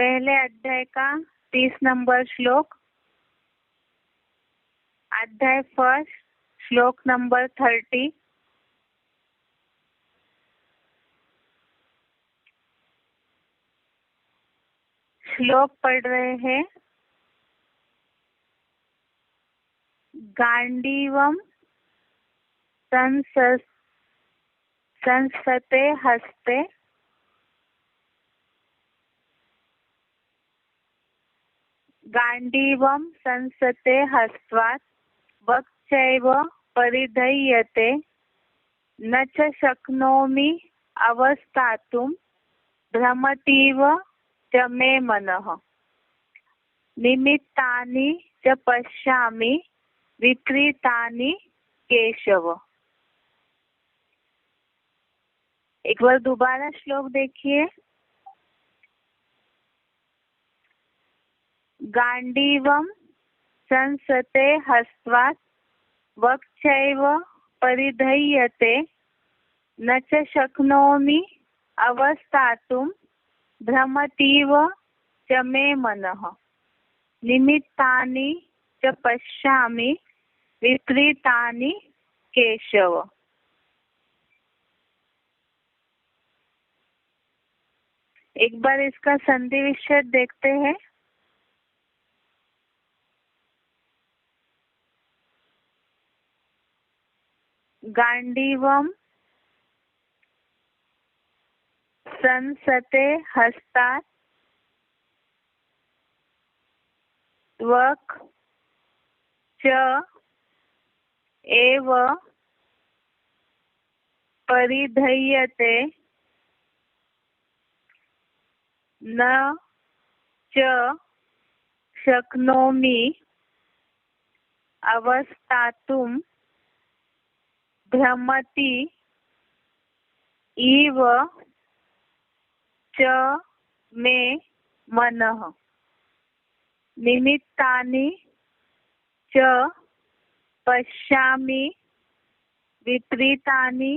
पहले अध्याय का 30 नंबर श्लोक, अध्याय फर्स्ट, श्लोक नंबर 30। श्लोक पढ़ रहे हैं। गांडीवम संसते हस्ते गांडीवम संसते हस्त्वात् वक्चैव परिधय्यते न च शक्नोमि अवस्थातुं भ्रमतीव च मे मनः निमित्तानि च पश्यामि विपरीतानि केशव। एक बार दोबारा श्लोक देखिए। गांडीवम संसते हस्त्वात् वक्चैव परिधय्यते न च शक्नोमि अवस्थातुं भ्रमतीव च मे मनः निमित्तानि च पश्यामि विपरीतानि केशव। एक बार इसका संधि विच्छेद देखते हैं। गांडीवम संसते हस्तात् वक् च एव परिधय्यते न च शक्नोमि अवस्थातुं भ्रमति इव च मे मनः निमित्तानि च पश्यामि विपरीतानि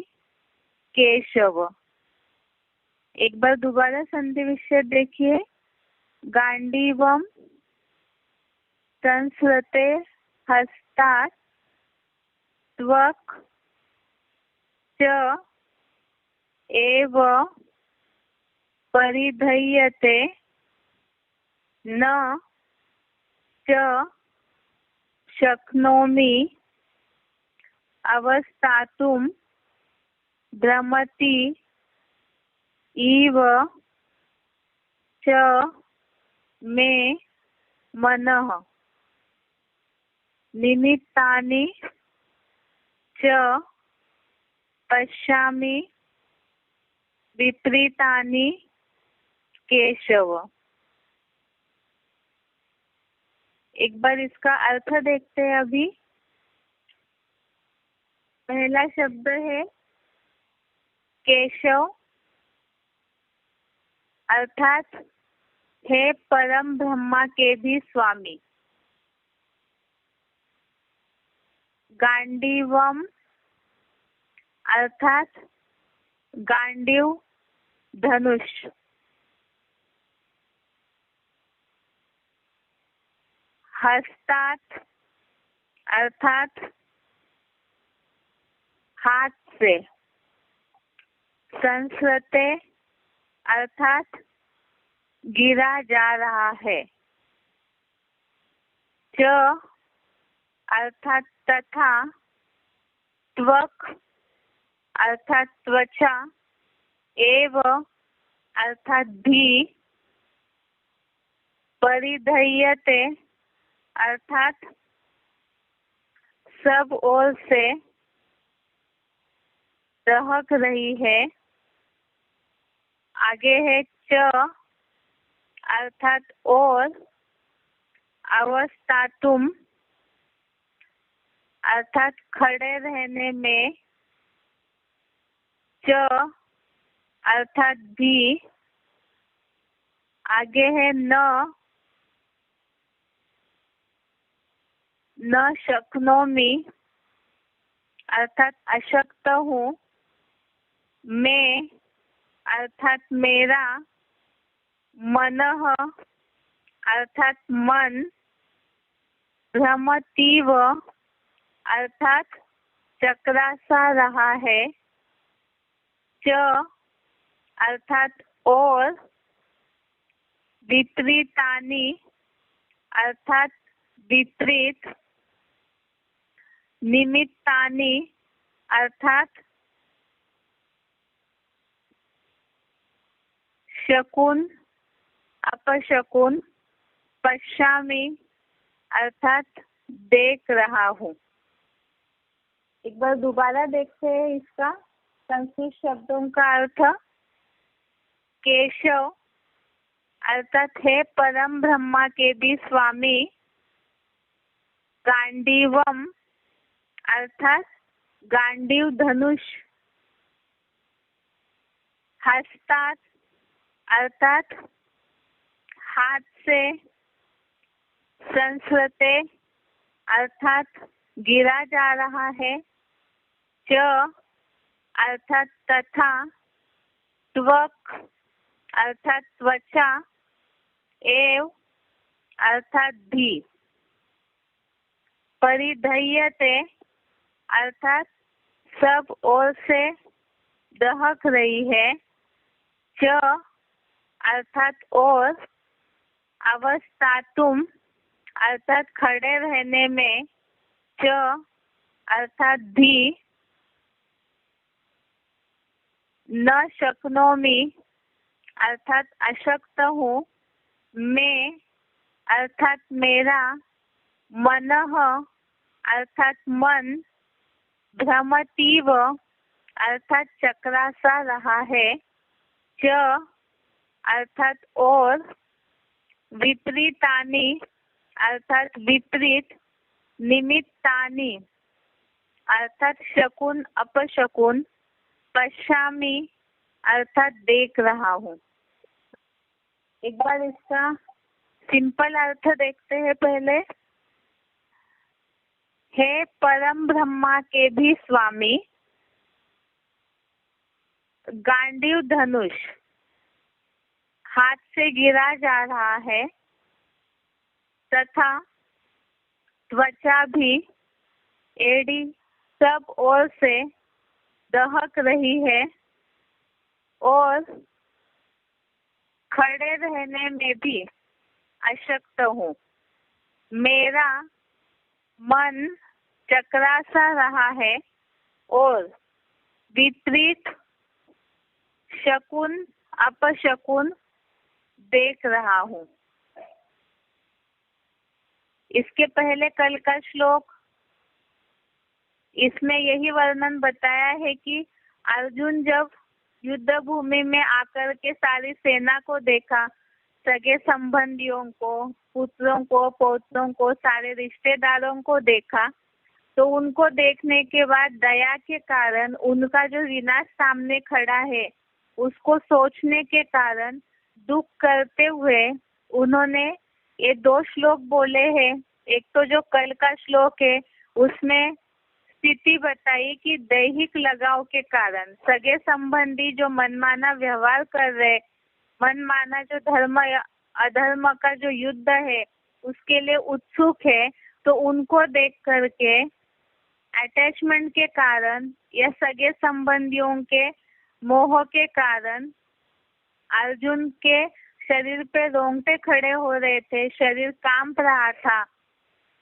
केशव। एक बार दोबारा संधि विच्छेद देखिए। गांडीवम संसृते हस्तात् त्वक् च एव परिधय्यते न च शक्नोमि अवस्थातुं भ्रमति इव च मे मनः निमित्तानि च पश्यामि विपरीतानि केशव। एक बार इसका अर्थ देखते हैं। अभी पहला शब्द है केशव, अर्थात हे परम ब्रह्मा के भी स्वामी। गांडीवम अर्थात गांडीव धनुष। हस्तात् अर्थात हाथ से। संसृते अर्थात गिरा जा रहा है। च अर्थात तथा, त्वक अर्थात त्वचा, एव अर्थात भी, परिधय्यते अर्थात सब ओर से दहक रही है। आगे है च अर्थात और, अवस्थातुम अर्थात खड़े रहने में, च अर्थात भी। आगे है न शक्नोमि अर्थात अशक्त हूँ। मैं अर्थात मेरा, मनः अर्थात मन, भ्रमतीव अर्थात चक्रासा रहा है, च अर्थात और, विपरीतानि अर्थात विपरीत, निमित्तानि अर्थात शकुन अपशकुन, पश्यामि अर्थात देख रहा हूँ। एक बार दोबारा देखते हैं इसका संस्कृत शब्दों का अर्थ। केशव अर्थात है परम ब्रह्मा के भी स्वामी, गांडीवम अर्थात गांडीव धनुष, हस्तात् अर्थात हाथ से, संस्कृते अर्थात गिरा जा रहा है, च अर्थात तथा, त्वक अर्थात त्वचा, एव अर्थात भी, परिधय्यते अर्थात सब ओर से दहक रही है, च अर्थात और, अवस्थातुम अर्थात खड़े रहने में, च अर्थात भी, न शक्नोमि अर्थात अशक्त हूँ, मैं अर्थात मेरा, मनः अर्थात मन, भ्रमतीव अर्थात चक्रासा रहा है, च अर्थात और, विपरीतानि अर्थात विपरीत, निमित्तानि अर्थात शकुन अपशकुन, पश्यामि अर्थात देख रहा हूँ। एक बार इसका सिंपल अर्थ देखते हैं पहले। हे परम ब्रह्मा के भी स्वामी, गांडीव धनुष हाथ से गिरा जा रहा है, तथा त्वचा भी, एड़ी सब ओर से दहक रही है, और खड़े रहने में भी अशक्त हूँ। मेरा मन चक्रासा रहा है और विपरीत, शकुन अपशकुन देख रहा हूँ। इसके पहले कल का श्लोक, इसमें यही वर्णन बताया है कि अर्जुन जब युद्ध भूमि में आकर के सारी सेना को देखा, सगे संबंधियों को, पुत्रों को, पौत्रों को, सारे रिश्तेदारों को देखा, तो उनको देखने के बाद दया के कारण उनका जो विनाश सामने खड़ा है उसको सोचने के कारण दुख करते हुए उन्होंने ये 2 श्लोक बोले हैं। एक तो जो कल का श्लोक है उसमें स्थिति बताई कि दैहिक लगाव के कारण सगे संबंधी जो मनमाना व्यवहार कर रहे, मनमाना जो धर्म या अधर्म का जो युद्ध है उसके लिए उत्सुक है, तो उनको देख करके अटैचमेंट के कारण या सगे संबंधियों के मोह के कारण अर्जुन के शरीर पे रोंगटे खड़े हो रहे थे, शरीर कांप रहा था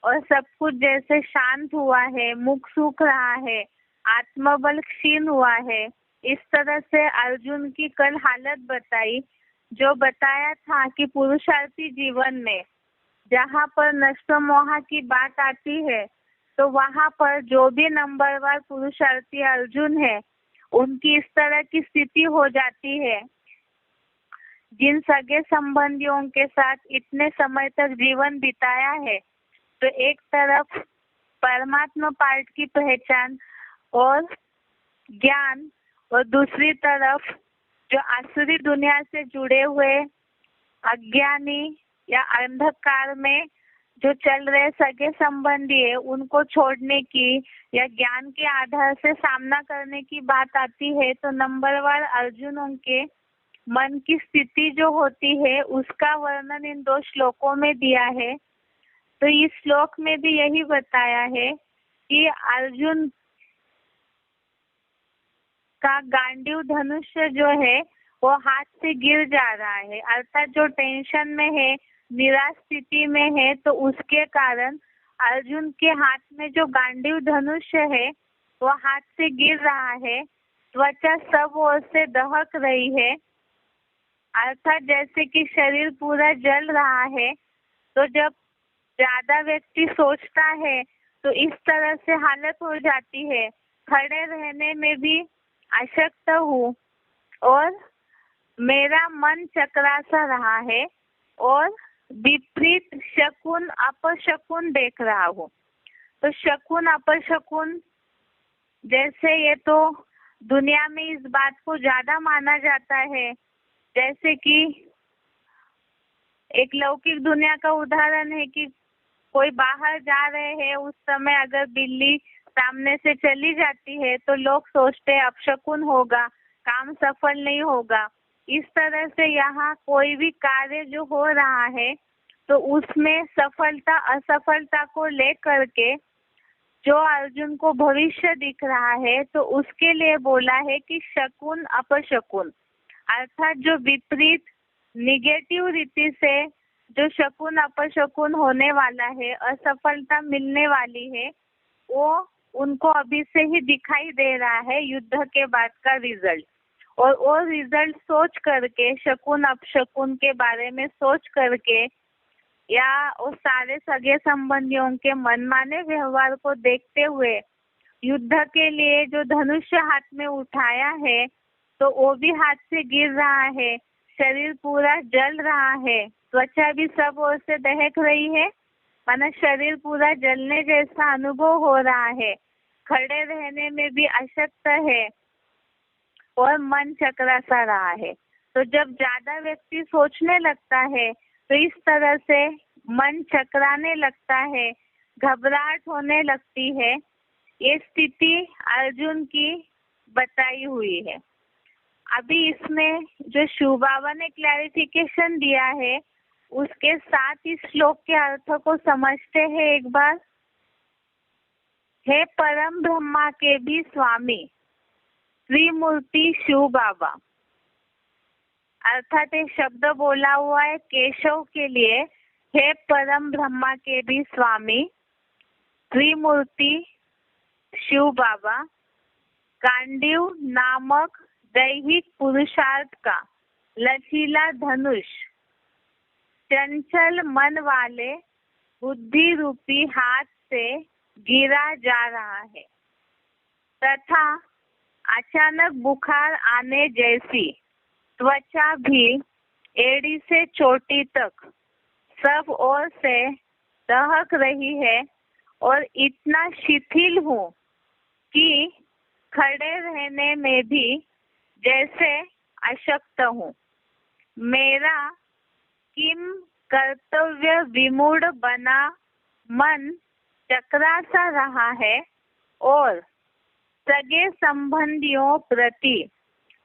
और सब कुछ जैसे शांत हुआ है, मुख सूख रहा है, आत्मबल क्षीण हुआ है। इस तरह से अर्जुन की कल हालत बताई, जो बताया था कि पुरुषार्थी जीवन में जहाँ पर नष्ट मोह की बात आती है तो वहाँ पर जो भी नंबरवार पुरुषार्थी अर्जुन है उनकी इस तरह की स्थिति हो जाती है। जिन सगे संबंधियों के साथ इतने समय तक जीवन बिताया है, तो एक तरफ परमात्मा पार्ट की पहचान और ज्ञान, और दूसरी तरफ जो आसुरी दुनिया से जुड़े हुए अज्ञानी या अंधकार में जो चल रहे सगे संबंधी है उनको छोड़ने की या ज्ञान के आधार से सामना करने की बात आती है, तो नंबरवार अर्जुनों के मन की स्थिति जो होती है उसका वर्णन इन 2 श्लोकों में दिया है। तो इस श्लोक में भी यही बताया है कि अर्जुन का गांडीव धनुष जो है वो हाथ से गिर जा रहा है, अर्थात जो टेंशन में है, निराश स्थिति में है, तो उसके कारण अर्जुन के हाथ में जो गांडीव धनुष है वो हाथ से गिर रहा है। त्वचा सब ओर से दहक रही है, अर्थात जैसे कि शरीर पूरा जल रहा है। तो जब ज्यादा व्यक्ति सोचता है तो इस तरह से हालत हो जाती है, खड़े रहने में भी अशक्त हूँ और मेरा मन चकरा सा रहा है और विपरीत शकुन अपशकुन देख रहा हूँ। तो शकुन अपशकुन जैसे ये तो दुनिया में इस बात को ज्यादा माना जाता है, जैसे कि एक लौकिक दुनिया का उदाहरण है कि कोई बाहर जा रहे हैं, उस समय अगर बिल्ली सामने से चली जाती है तो लोग सोचते हैं अपशकुन होगा, काम सफल नहीं होगा। इस तरह से यहाँ कोई भी कार्य जो हो रहा है तो उसमें सफलता असफलता को लेकर के जो अर्जुन को भविष्य दिख रहा है तो उसके लिए बोला है कि शकुन अपशकुन, अर्थात जो विपरीत निगेटिव रीति से जो शकुन अपशकुन होने वाला है, असफलता मिलने वाली है, वो उनको अभी से ही दिखाई दे रहा है युद्ध के बाद का रिजल्ट। और वो रिजल्ट सोच करके, शकुन अपशकुन के बारे में सोच करके या उस सारे सगे संबंधियों के मनमाने व्यवहार को देखते हुए युद्ध के लिए जो धनुष हाथ में उठाया है तो वो भी हाथ से गिर रहा है, शरीर पूरा जल रहा है, त्वचा भी सब ओर से दहक रही है, माना शरीर पूरा जलने जैसा अनुभव हो रहा है, खड़े रहने में भी अशक्त है और मन चकरा सा रहा है। तो जब ज्यादा व्यक्ति सोचने लगता है तो इस तरह से मन चकराने लगता है, घबराहट होने लगती है। ये स्थिति अर्जुन की बताई हुई है। अभी इसमें जो शिव बाबा ने क्लैरिफिकेशन दिया है उसके साथ इस श्लोक के अर्थ को समझते हैं एक बार। हे परम ब्रह्मा के भी स्वामी त्रिमूर्ति शिव बाबा, अर्थात एक शब्द बोला हुआ है केशव के लिए, हे परम ब्रह्मा के भी स्वामी त्रिमूर्ति शिव बाबा, गांडीव नामक दैहिक पुरुषार्थ का लचीला धनुष चंचल मन वाले बुद्धि रूपी हाथ से गिरा जा रहा है तथा अचानक बुखार आने जैसी त्वचा भी एड़ी से चोटी तक सब ओर से दहक रही है और इतना शिथिल हूँ कि खड़े रहने में भी जैसे अशक्त हूँ। मेरा किम कर्तव्य विमूढ़ बना मन चकरा सा रहा है और सगे संबंधियों प्रति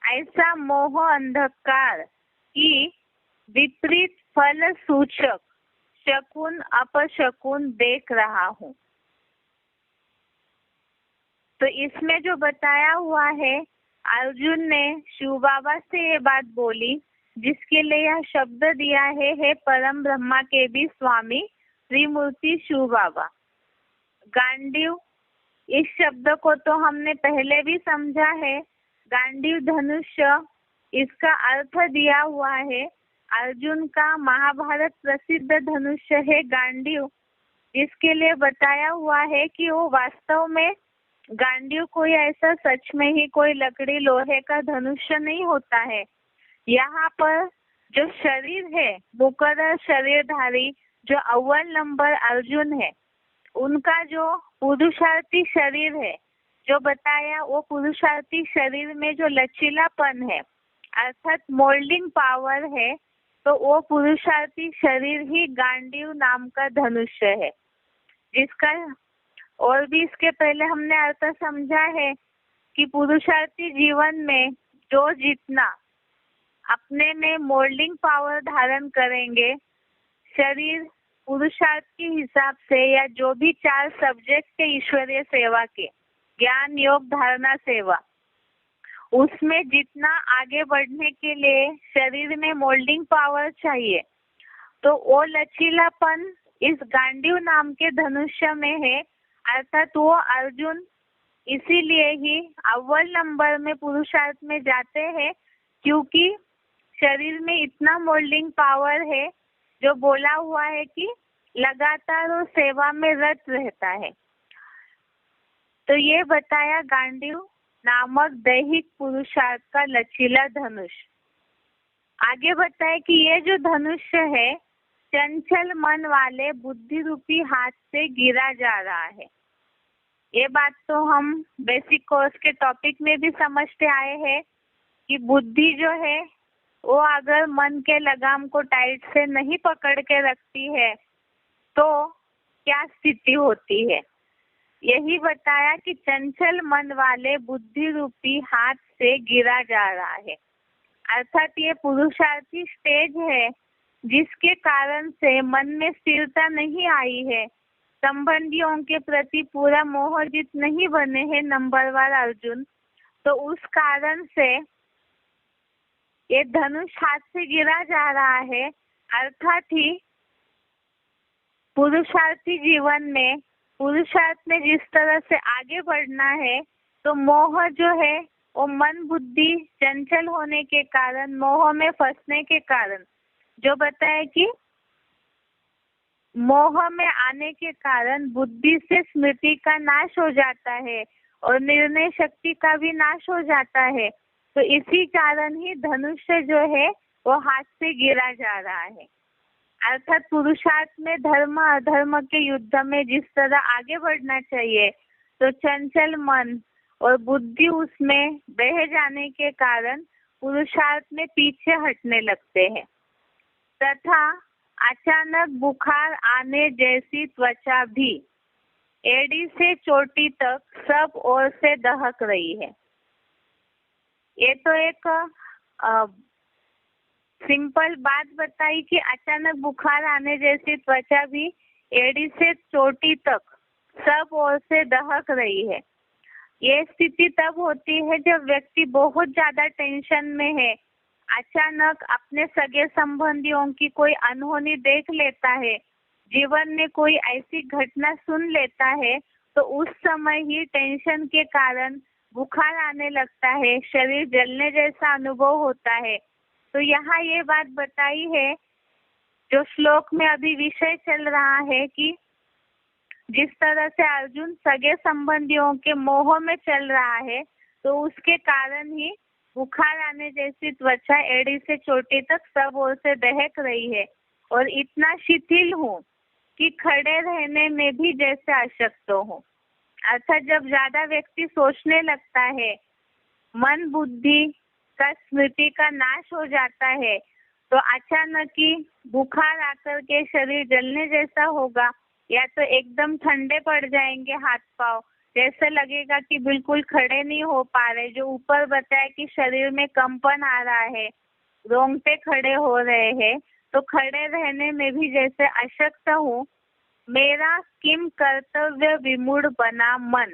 ऐसा मोह अंधकार की विपरीत फल सूचक शकुन अपशकुन देख रहा हूँ। तो इसमें जो बताया हुआ है, अर्जुन ने शिव बाबा से ये बात बोली जिसके लिए यह शब्द दिया है, हे परम ब्रह्मा के भी स्वामी त्रिमूर्ति शिव बाबा। गांडीव, इस शब्द को तो हमने पहले भी समझा है। गांडीव धनुष, इसका अर्थ दिया हुआ है अर्जुन का महाभारत प्रसिद्ध धनुष है गांडीव, जिसके लिए बताया हुआ है कि वो वास्तव में गांडीव कोई ऐसा सच में ही कोई लकड़ी लोहे का धनुष नहीं होता है। यहाँ पर जो शरीर है, मुकर्रर शरीरधारी जो अव्वल नंबर अर्जुन है, उनका जो पुरुषार्थी शरीर है, जो बताया वो पुरुषार्थी शरीर में जो लचीलापन है अर्थात मोल्डिंग पावर है, तो वो पुरुषार्थी शरीर ही गांडीव नाम का धनुष है, जिसका और भी इसके पहले हमने अर्थ समझा है कि पुरुषार्थी जीवन में जो जितना अपने में मोल्डिंग पावर धारण करेंगे। शरीर पुरुषार्थ के हिसाब से या जो भी 4 सब्जेक्ट के ईश्वरीय सेवा के, ज्ञान, योग, धारणा, सेवा, उसमें जितना आगे बढ़ने के लिए शरीर में मोल्डिंग पावर चाहिए, तो वो लचीलापन इस गांडीव नाम के धनुष्य में है। अर्थात वो अर्जुन इसीलिए ही अव्वल नंबर में पुरुषार्थ में जाते हैं, क्योंकि शरीर में इतना मोल्डिंग पावर है जो बोला हुआ है कि लगातार वो सेवा में रत रहता है। तो ये बताया गांडीव नामक दैहिक पुरुषार्थ का लचीला धनुष। आगे बताए कि ये जो धनुष्य है चंचल मन वाले बुद्धि रूपी हाथ से गिरा जा रहा है। ये बात तो हम बेसिक कोर्स के टॉपिक में भी समझते आए हैं कि बुद्धि जो है वो अगर मन के लगाम को टाइट से नहीं पकड़ के रखती है तो क्या स्थिति होती है। यही बताया कि चंचल मन वाले बुद्धि रूपी हाथ से गिरा जा रहा है। अर्थात ये पुरुषार्थी स्टेज है जिसके कारण से मन में स्थिरता नहीं आई है, संबंधियों के प्रति पूरा मोहजित नहीं बने हैं नंबरवार अर्जुन। तो उस कारण से ये धनुष हाथ से गिरा जा रहा है। अर्थात ही पुरुषार्थी जीवन में, पुरुषार्थ में जिस तरह से आगे बढ़ना है, तो मोह जो है वो मन बुद्धि चंचल होने के कारण, मोह में फंसने के कारण, जो बताया कि मोह में आने के कारण बुद्धि से स्मृति का नाश हो जाता है और निर्णय शक्ति का भी नाश हो जाता है। तो इसी कारण ही धनुष्य जो है वो हाथ से गिरा जा रहा है। अर्थात पुरुषार्थ में धर्म अधर्म के युद्ध में जिस तरह आगे बढ़ना चाहिए, तो चंचल मन और बुद्धि उसमें बह जाने के कारण पुरुषार्थ में पीछे हटने लगते हैं तथा अचानक बुखार आने जैसी त्वचा भी एड़ी से चोटी तक सब ओर से दहक रही है। ये तो एक सिंपल बात बताई कि अचानक बुखार आने जैसी त्वचा भी एड़ी से चोटी तक सब ओर से दहक रही है। ये स्थिति तब होती है जब व्यक्ति बहुत ज्यादा टेंशन में है, अचानक अपने सगे संबंधियों की कोई अनहोनी देख लेता है, जीवन में कोई ऐसी घटना सुन लेता है, तो उस समय ही टेंशन के कारण बुखार आने लगता है, शरीर जलने जैसा अनुभव होता है। तो यहाँ ये बात बताई है जो श्लोक में अभी विषय चल रहा है कि जिस तरह से अर्जुन सगे संबंधियों के मोह में चल रहा है, तो उसके कारण ही बुखार आने जैसी त्वचा एड़ी से चोटी तक सब ओर से दहक रही है और इतना शिथिल हूँ कि खड़े रहने में भी जैसे अशक्त हूँ। अर्थात जब ज्यादा व्यक्ति सोचने लगता है, मन बुद्धि का स्मृति का नाश हो जाता है, तो अचानक ही बुखार आकर के शरीर जलने जैसा होगा, या तो एकदम ठंडे पड़ जाएंगे हाथ पांव, जैसे लगेगा कि बिल्कुल खड़े नहीं हो पा रहे। जो ऊपर बताया कि शरीर में कंपन आ रहा है, रोंगटे खड़े हो रहे हैं, तो खड़े रहने में भी जैसे अशक्त हूँ। मेरा किम कर्तव्य विमूढ़ बना मन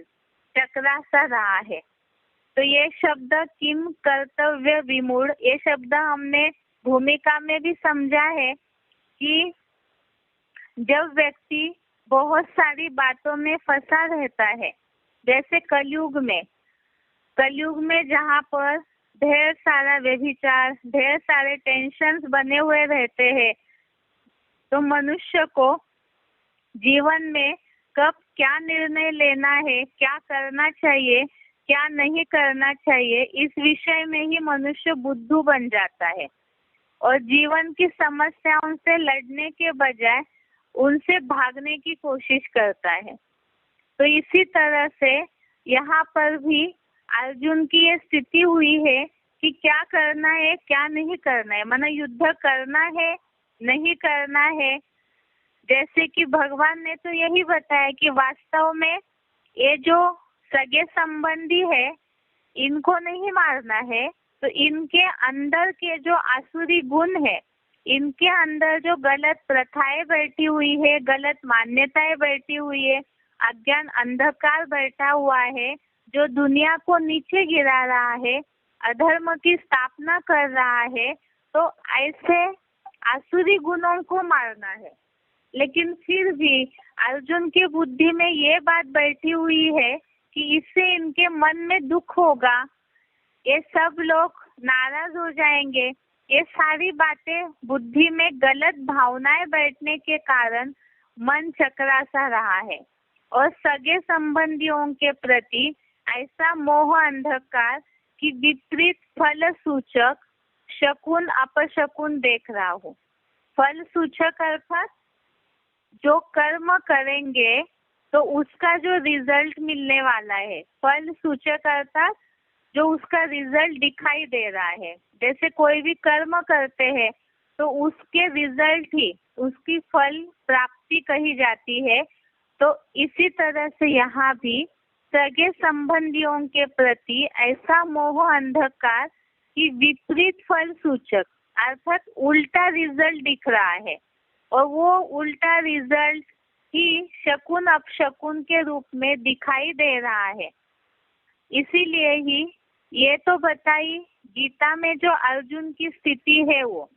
चकरा सा रहा है। तो ये शब्द किम कर्तव्य विमूढ़, ये शब्द हमने भूमिका में भी समझा है कि जब व्यक्ति बहुत सारी बातों में फंसा रहता है, जैसे कलयुग में जहाँ पर ढेर सारा व्यभिचार, ढेर सारे टेंशन्स बने हुए रहते हैं, तो मनुष्य को जीवन में कब क्या निर्णय लेना है, क्या करना चाहिए, क्या नहीं करना चाहिए, इस विषय में ही मनुष्य बुद्धू बन जाता है और जीवन की समस्याओं से लड़ने के बजाय उनसे भागने की कोशिश करता है। तो इसी तरह से यहाँ पर भी अर्जुन की ये स्थिति हुई है कि क्या करना है क्या नहीं करना है, माना युद्ध करना है नहीं करना है। जैसे कि भगवान ने तो यही बताया कि वास्तव में ये जो सगे संबंधी है इनको नहीं मारना है, तो इनके अंदर के जो आसुरी गुण है, इनके अंदर जो गलत प्रथाएं बैठी हुई है, गलत मान्यताएं बैठी हुई है, अज्ञान अंधकार बैठा हुआ है, जो दुनिया को नीचे गिरा रहा है, अधर्म की स्थापना कर रहा है, तो ऐसे आसुरी गुणों को मारना है। लेकिन फिर भी अर्जुन की बुद्धि में ये बात बैठी हुई है कि इससे इनके मन में दुख होगा, ये सब लोग नाराज हो जाएंगे। ये सारी बातें बुद्धि में गलत भावनाएं बैठने के कारण मन चकरा सा रहा है और सगे संबंधियों के प्रति ऐसा मोह अंधकार कि विपरीत फल सूचक शकुन अपशकुन देख रहा हूँ। फल सूचक अर्थात जो कर्म करेंगे तो उसका जो रिजल्ट मिलने वाला है। फल सूचक अर्थात जो उसका रिजल्ट दिखाई दे रहा है। जैसे कोई भी कर्म करते हैं तो उसके रिजल्ट ही उसकी फल प्राप्ति कही जाती है। तो इसी तरह से यहाँ भी सगे संबंधियों के प्रति ऐसा मोह अंधकार कि विपरीत फल सूचक अर्थात उल्टा रिजल्ट दिख रहा है और वो उल्टा रिजल्ट ही शकुन अपशकुन के रूप में दिखाई दे रहा है। इसीलिए ही ये तो बताई गीता में जो अर्जुन की स्थिति है वो।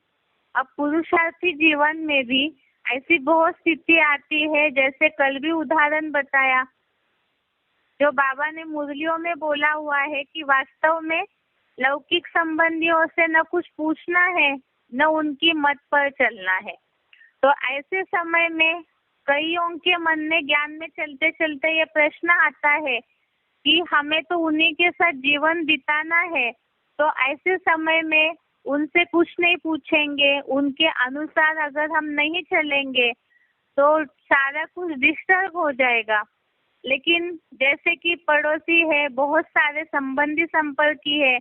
अब पुरुषार्थी जीवन में भी ऐसी बहुत स्थिति आती है, जैसे कल भी उदाहरण बताया जो बाबा ने मुरलियों में बोला हुआ है कि वास्तव में लौकिक संबंधियों से न कुछ पूछना है न उनकी मत पर चलना है। तो ऐसे समय में कईयों के मन में ज्ञान में चलते चलते ये प्रश्न आता है कि हमें तो उन्हीं के साथ जीवन बिताना है, तो ऐसे समय में उनसे कुछ नहीं पूछेंगे, उनके अनुसार अगर हम नहीं चलेंगे तो सारा कुछ डिस्टर्ब हो जाएगा। लेकिन जैसे कि पड़ोसी है, बहुत सारे संबंधी संपर्की है,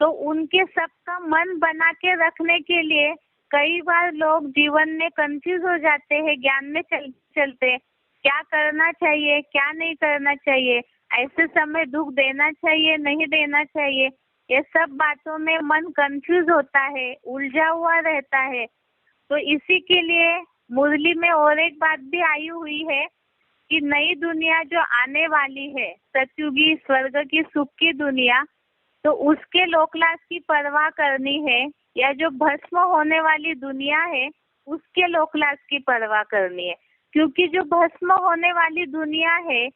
तो उनके सबका मन बना के रखने के लिए कई बार लोग जीवन में कंफ्यूज हो जाते हैं। ज्ञान में चलते क्या करना चाहिए, क्या नहीं करना चाहिए, ऐसे समय दुख देना चाहिए, नहीं देना चाहिए, ये सब बातों में मन कंफ्यूज होता है, उलझा हुआ रहता है। तो इसी के लिए मुरली में और एक बात भी आई हुई है कि नई दुनिया जो आने वाली है, सतयुगी स्वर्ग की सुख की दुनिया, तो उसके लोकलास की परवाह करनी है, या जो भस्म होने वाली दुनिया है उसके लोकलास की परवाह करनी है। क्योंकि जो भस्म होने वाली दुनिया है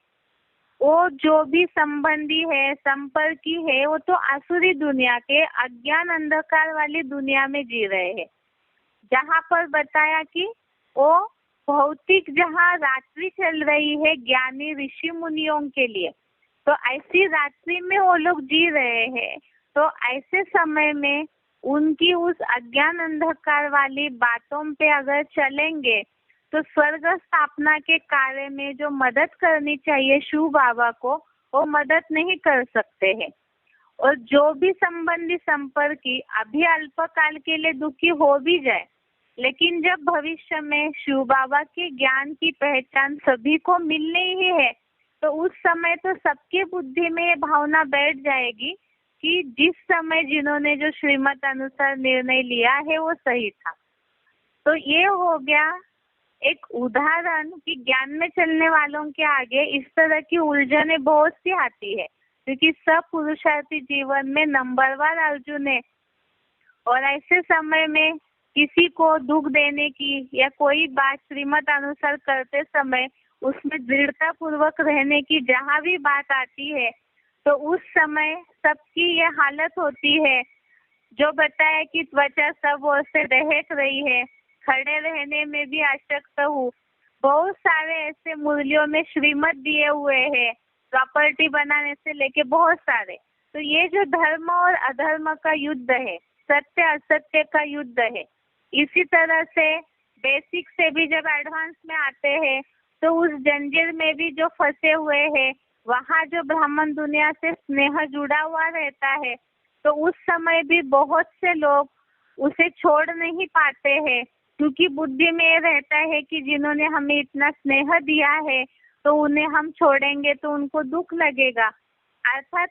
वो जो भी संबंधी है, संपर्की है, वो तो आसुरी दुनिया के अज्ञान अंधकार वाली दुनिया में जी रहे हैं, जहाँ पर बताया कि वो भौतिक जहाँ रात्रि चल रही है ज्ञानी ऋषि मुनियों के लिए, तो ऐसी रात्रि में वो लोग जी रहे हैं। तो ऐसे समय में उनकी उस अज्ञान अंधकार वाली बातों पे अगर चलेंगे तो स्वर्ग स्थापना के कार्य में जो मदद करनी चाहिए शिव बाबा को, वो मदद नहीं कर सकते हैं। और जो भी संबंधी संपर्की अभी अल्पकाल के लिए दुखी हो भी जाए, लेकिन जब भविष्य में शिव बाबा के ज्ञान की पहचान सभी को मिलनी ही है, तो उस समय तो सबके बुद्धि में ये भावना बैठ जाएगी कि जिस समय जिन्होंने जो श्रीमत अनुसार निर्णय लिया है वो सही था। तो ये हो गया एक उदाहरण कि ज्ञान में चलने वालों के आगे इस तरह की उलझने बहुत सी आती है, क्योंकि सब पुरुषार्थी जीवन में नंबरवार अर्जुन है। और ऐसे समय में किसी को दुख देने की या कोई बात श्रीमत अनुसार करते समय उसमें दृढ़ता पूर्वक रहने की जहाँ भी बात आती है, तो उस समय सबकी ये हालत होती है जो बताया कि त्वचा सब ओर से दहक रही है, खड़े रहने में भी अशक्त हूँ। बहुत सारे ऐसे मुरलियों में श्रीमत दिए हुए हैं, प्रॉपर्टी बनाने से लेके बहुत सारे। तो ये जो धर्म और अधर्म का युद्ध है, सत्य असत्य का युद्ध है, इसी तरह से बेसिक से भी जब एडवांस में आते हैं तो उस जंजीर में भी जो फंसे हुए हैं, वहाँ जो ब्राह्मण दुनिया से स्नेह जुड़ा हुआ रहता है, तो उस समय भी बहुत से लोग उसे छोड़ नहीं पाते हैं, क्योंकि बुद्धि में रहता है कि जिन्होंने हमें इतना स्नेह दिया है तो उन्हें हम छोड़ेंगे तो उनको दुख लगेगा। अर्थात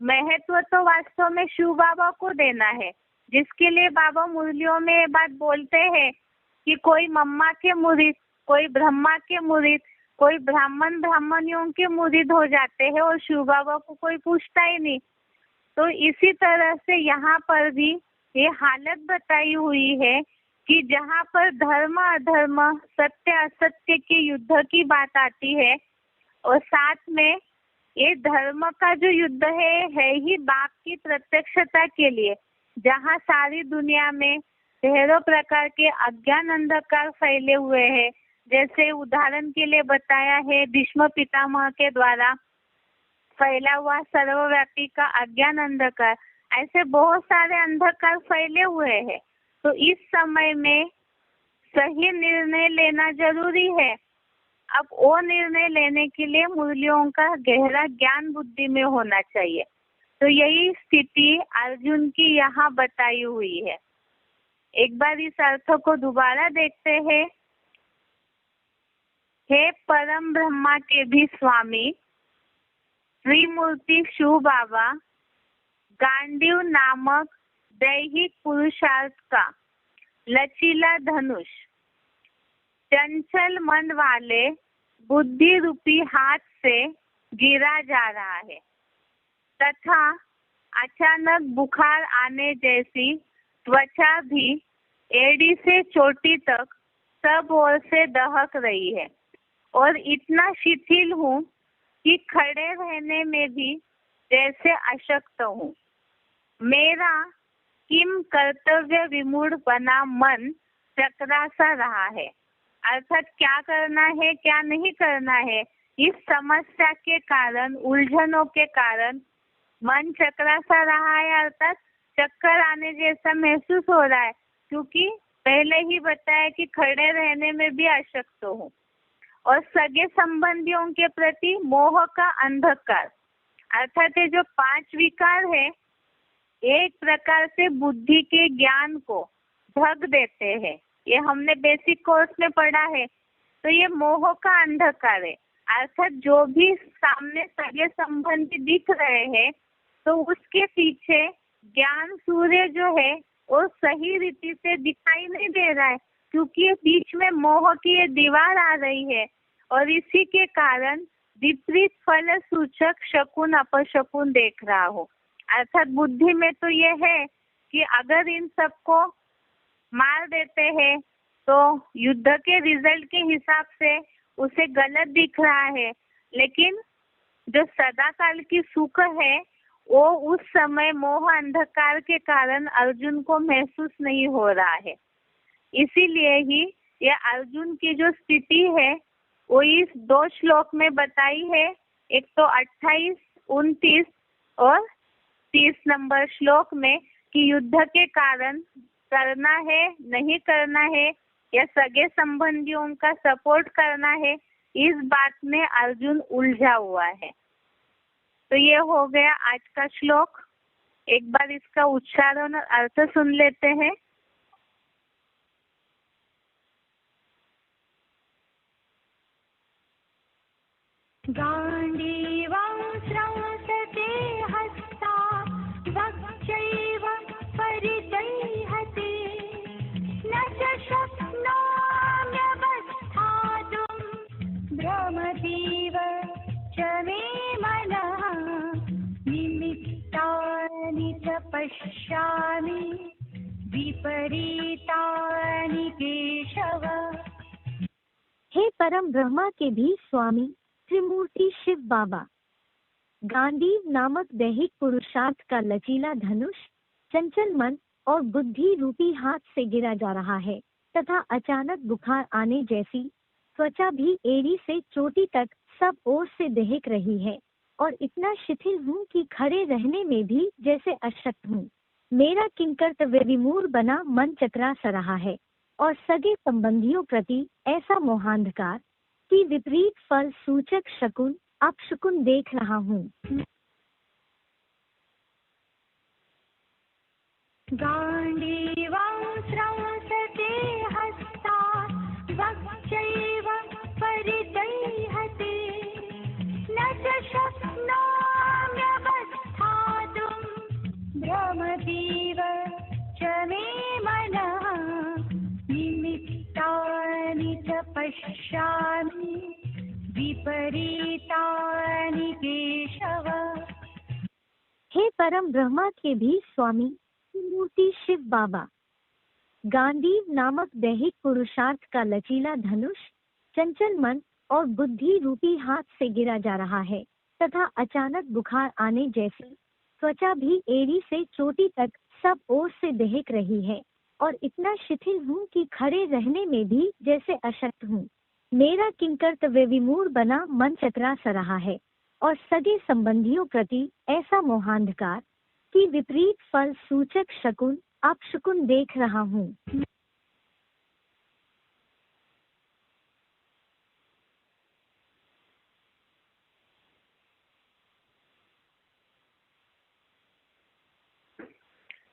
महत्व तो वास्तव में शिव बाबा को देना है, जिसके लिए बाबा मुरलियों में ये बात बोलते हैं कि कोई मम्मा के मुरीद, कोई ब्रह्मा के मुरीद, कोई ब्राह्मण ब्राह्मणियों के मुरीद हो जाते हैं और शिव बाबा को कोई पूछता ही नहीं। तो इसी तरह से यहाँ पर भी ये हालत बताई हुई है कि जहाँ पर धर्म अधर्म, सत्य असत्य के युद्ध की बात आती है और साथ में ये धर्म का जो युद्ध है ही बाप की प्रत्यक्षता के लिए, जहाँ सारी दुनिया में ढेरों प्रकार के अज्ञान अंधकार फैले हुए हैं। जैसे उदाहरण के लिए बताया है भीष्म पितामह के द्वारा फैला हुआ सर्वव्यापी का अज्ञान अंधकार, ऐसे बहुत सारे अंधकार फैले हुए हैं। तो इस समय में सही निर्णय लेना जरूरी है। अब वो निर्णय लेने के लिए मुरलियों का गहरा ज्ञान बुद्धि में होना चाहिए। तो यही स्थिति अर्जुन की यहाँ बताई हुई है। एक बार इस अर्थ को दोबारा देखते हैं। हे परम ब्रह्मा के भी स्वामी त्रिमूर्ति शिव बाबा, गांडीव नामक दैहिक पुरुषार्थ का लचीला धनुष चंचल मन वाले बुद्धि रूपी हाथ से गिरा जा रहा है तथा अचानक बुखार आने जैसी त्वचा भी एड़ी से चोटी तक सब ओर से दहक रही है और इतना शिथिल हूँ कि खड़े रहने में भी जैसे अशक्त हूँ। मेरा किम कर्तव्य विमूढ़ बना मन चकरा सा रहा है, अर्थात क्या करना है क्या नहीं करना है, इस समस्या के कारण, उलझनों के कारण मन चकरा सा रहा है, अर्थात चक्कर आने जैसा महसूस हो रहा है, क्योंकि पहले ही बताया कि खड़े रहने में भी अशक्त हूँ। और सगे संबंधियों के प्रति मोह का अंधकार, अर्थात ये जो 5 विकार है एक प्रकार से बुद्धि के ज्ञान को ढक देते हैं। ये हमने बेसिक कोर्स में पढ़ा है। तो ये मोह का अंधकार है, अर्थात जो भी सामने सगे संबंधी दिख रहे हैं तो उसके पीछे ज्ञान सूर्य जो है वो सही रीति से दिखाई नहीं दे रहा है, क्योंकि ये बीच में मोह की ये दीवार आ रही है और इसी के कारण विपरीत फल सूचक शकुन अपशकुन देख रहा हो। अर्थात बुद्धि में तो ये है कि अगर इन सबको मार देते हैं तो युद्ध के रिजल्ट के हिसाब से उसे गलत दिख रहा है, लेकिन जो सदा काल की सुख है वो उस समय मोह अंधकार के कारण अर्जुन को महसूस नहीं हो रहा है। इसीलिए ही ये अर्जुन की जो स्थिति है वो इस 2 श्लोक में बताई है, एक तो 28, 29 और 30 नंबर श्लोक में, कि युद्ध के कारण करना है नहीं करना है या सगे संबंधियों का सपोर्ट करना है, इस बात में अर्जुन उलझा हुआ है। तो ये हो गया आज का श्लोक। एक बार इसका उच्चारण और अर्थ सुन लेते हैं। गाण्डीवं स्रंसते हस्ता वक्चैव परिजह्यते न च शक्नोम्यवस्थातुं भ्रमतीव च मे मनः निमित्तानि च पश्यामि विपरीतानि केशव। हे परम ब्रह्मा के भी स्वामी त्रिमूर्ति शिव बाबा, गांडीव नामक दैहिक पुरुषार्थ का लचीला धनुष चंचल मन और बुद्धि रूपी हाथ से गिरा जा रहा है तथा अचानक बुखार आने जैसी त्वचा भी एड़ी से चोटी तक सब ओर से दहक रही है और इतना शिथिल हूँ कि खड़े रहने में भी जैसे अशक्त हूँ। मेरा किंकर्तव्य विमूढ़ बना मन चकरा सा रहा है और सगे संबंधियों प्रति ऐसा मोहांधकार कि विपरीत फल सूचक शकुन अपशकुन देख रहा हूँ। गाण्डीवं स्रंसते हस्ता वक्चैव परिजह्यते न च शक्नोम्यवस्थातुं सर्वाणि च पश्यामि विपरीतानि केशव। हे परम ब्रह्मा के भी स्वामी मूर्ति शिव बाबा, गांधी नामक दैहिक पुरुषार्थ का लचीला धनुष चंचल मन और बुद्धि रूपी हाथ से गिरा जा रहा है तथा अचानक बुखार आने जैसी त्वचा भी एड़ी से चोटी तक सब ओर से दहक रही है और इतना शिथिल हूँ कि खड़े रहने में भी जैसे अशक्त हूँ। मेरा किंकर्तव्य विमूढ़ बना मन चतरा सा रहा है और सगे संबंधियों प्रति ऐसा मोहांधकार कि विपरीत फल सूचक शकुन अपशकुन देख रहा हूँ।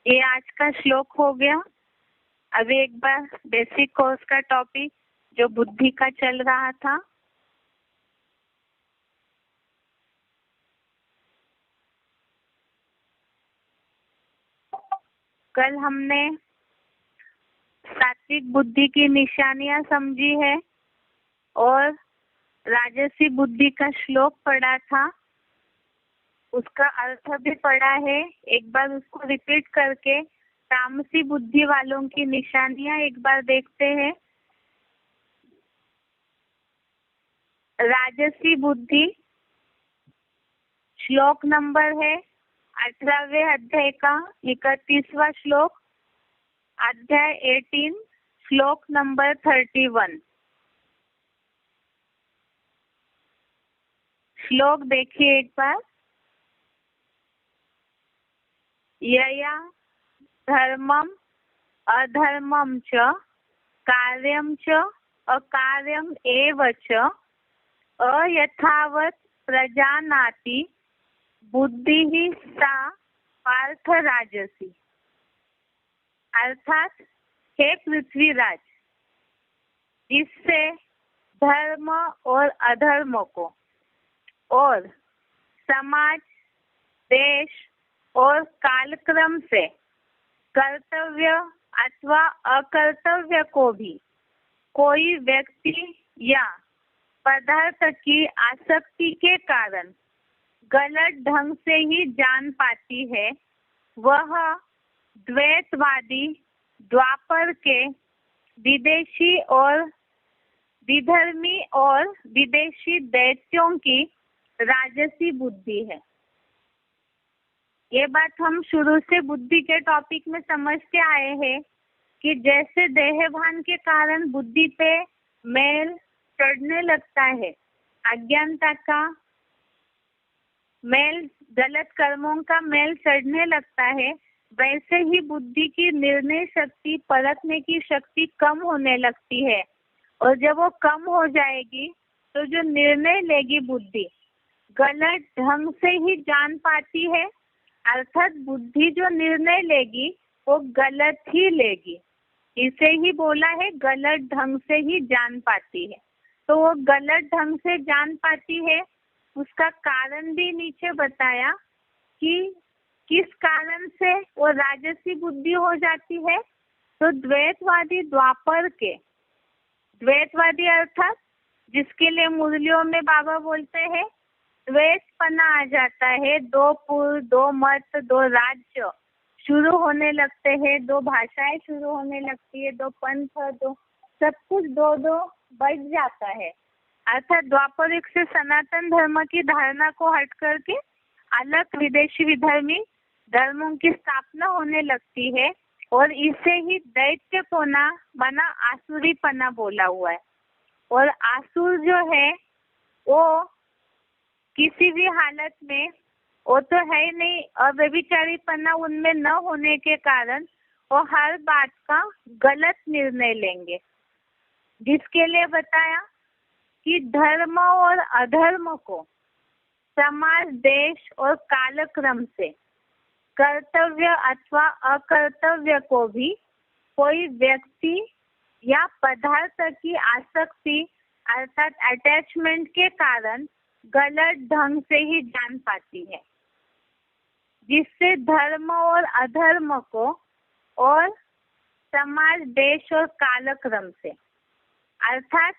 ये आज का श्लोक हो गया। अभी एक बार बेसिक कोर्स का टॉपिक जो बुद्धि का चल रहा था। कल हमने सात्विक बुद्धि की निशानियां समझी है और राजसी बुद्धि का श्लोक पढ़ा था, उसका अर्थ भी पढ़ा है। एक बार उसको रिपीट करके तामसी बुद्धि वालों की निशानियां एक बार देखते हैं। राजसी बुद्धि श्लोक नंबर है 18वें अध्याय का 31वां श्लोक, अध्याय 18 श्लोक नंबर 31। श्लोक देखिए एक बार। यया धर्मम अधर्मम च कार्यम च अकार्यम एव च अयथावत प्रजानाति बुद्धि सा पार्थ राजसी। अर्थात हे पृथ्वीराज, जिससे धर्म और अधर्म को और समाज, देश और कालक्रम से कर्तव्य अथवा अकर्तव्य को भी कोई व्यक्ति या पदार्थ की आसक्ति के कारण गलत ढंग से ही जान पाती है, वह द्वैतवादी द्वापर के विदेशी और विधर्मी और विदेशी दैत्यों की राजसी बुद्धि है। ये बात हम शुरू से बुद्धि के टॉपिक में समझते आए हैं कि जैसे देहभान के कारण बुद्धि पे मैल चढ़ने लगता है, अज्ञानता का मैल, गलत कर्मों का मैल चढ़ने लगता है, वैसे ही बुद्धि की निर्णय शक्ति, परखने की शक्ति कम होने लगती है। और जब वो कम हो जाएगी तो जो निर्णय लेगी बुद्धि, गलत ढंग से ही जान पाती है। अर्थात बुद्धि जो निर्णय लेगी वो गलत ही लेगी। इसे ही बोला है गलत ढंग से ही जान पाती है। तो वो गलत ढंग से जान पाती है, उसका कारण भी नीचे बताया कि किस कारण से वो राजसी बुद्धि हो जाती है। तो द्वैतवादी द्वापर के, द्वैतवादी अर्थात जिसके लिए मुरलियों में बाबा बोलते हैं द्वैतपना आ जाता है, दो पुर, दो मत, दो राज्य शुरू होने लगते हैं, दो भाषाएं शुरू होने लगती है, दो पंथ, दो सब कुछ दो दो बढ़ जाता है। अर्थात द्वापर युग से सनातन धर्म की धारणा को हट करके अलग विदेशी विधर्मी धर्मों की स्थापना होने लगती है और इसे ही दैत्यपना माना आसुरीपना बोला हुआ है। और आसुर जो है वो किसी भी हालत में, वो तो है ही नहीं, अव्यभिचारीपना उनमें न होने के कारण वो हर बात का गलत निर्णय लेंगे। जिसके लिए बताया कि धर्म और अधर्म को समाज, देश और कालक्रम से कर्तव्य अथवा अकर्तव्य को भी कोई व्यक्ति या पदार्थ की आसक्ति अर्थात अटैचमेंट के कारण गलत ढंग से ही जान पाती है, जिससे धर्म और अधर्म को और समाज, देश और कालक्रम से अर्थात